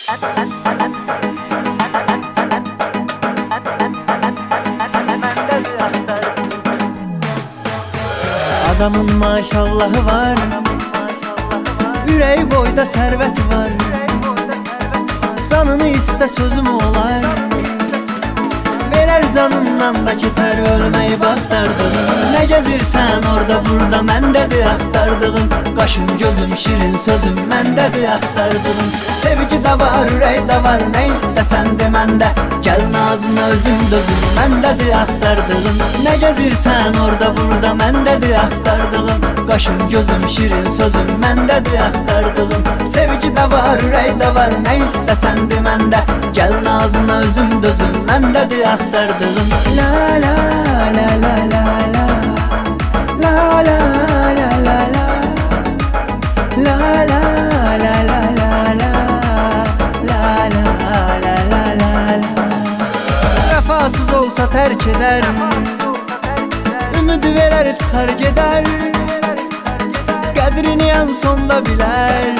Adamın maşallahı var, ürək boyda sərvət var. Canını istə sözüm olar, verər canından da keçər ölməyi baxtardığın. Nə gəzirsən orada burada məndədir axtardığın. Qaşın gözüm şirin sözüm məndədir axtardığın. Sevgi də var, ürək də var, nə istəsən de məndə. Gəl nazına özüm dözüm məndədir axtardığın. Nə gəzirsən orada burada məndədir axtardığın. Qaşın gözüm şirin sözüm məndədir axtardığın. Sevgi də var, ürək də var, nə istəsən de məndə. Gəl nazına özüm dözüm məndədir axtardığın. La la la la la la la la la la la la la la la la la Vəfasız olsa tərk edər, ümidi verər çıxar gedər. Qədrini en sonda bilər,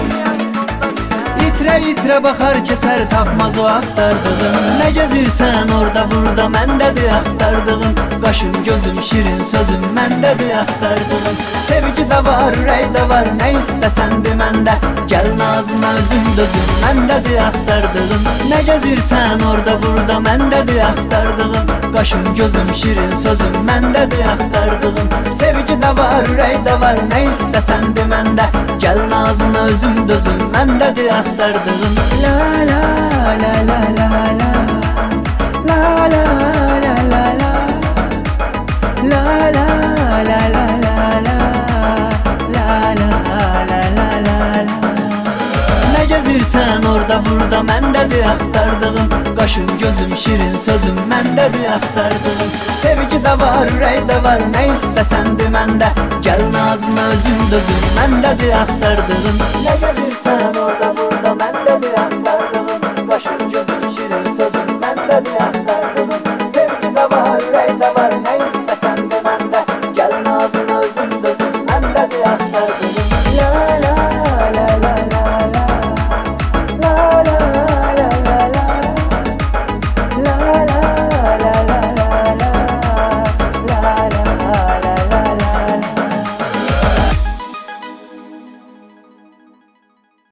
İtirə baxar keçər tapmaz o axtardığın. Nə gəzirsən orada burada məndədir axtardığın. Qaşın gözüm şirin sözüm məndədir axtardığın. Sevgi də var, ürək də var, nə istəsən de məndə. Gəl nazına özüm dözüm məndədir axtardığın. Nə gəzirsən orada burada məndədir axtardığın. Qaşın gözüm şirin sözüm məndədir axtardığın. Sevgi də var, ürək də var, nə istəsən de məndə. Gəl nazına özüm dözüm məndədir axtardığın. La la la la la la la la la la la la la la la la la. Nə gəzirsən orada burada məndədir axtardığın. Qaşın gözüm şirin sözüm məndədir axtardığın. Sevgi də var, ürək də var, nə istəsən de məndə. Gəl nazına özüm dözüm məndədir axtardığın. Nə gəzirsən orada burada məndədir axtardığın.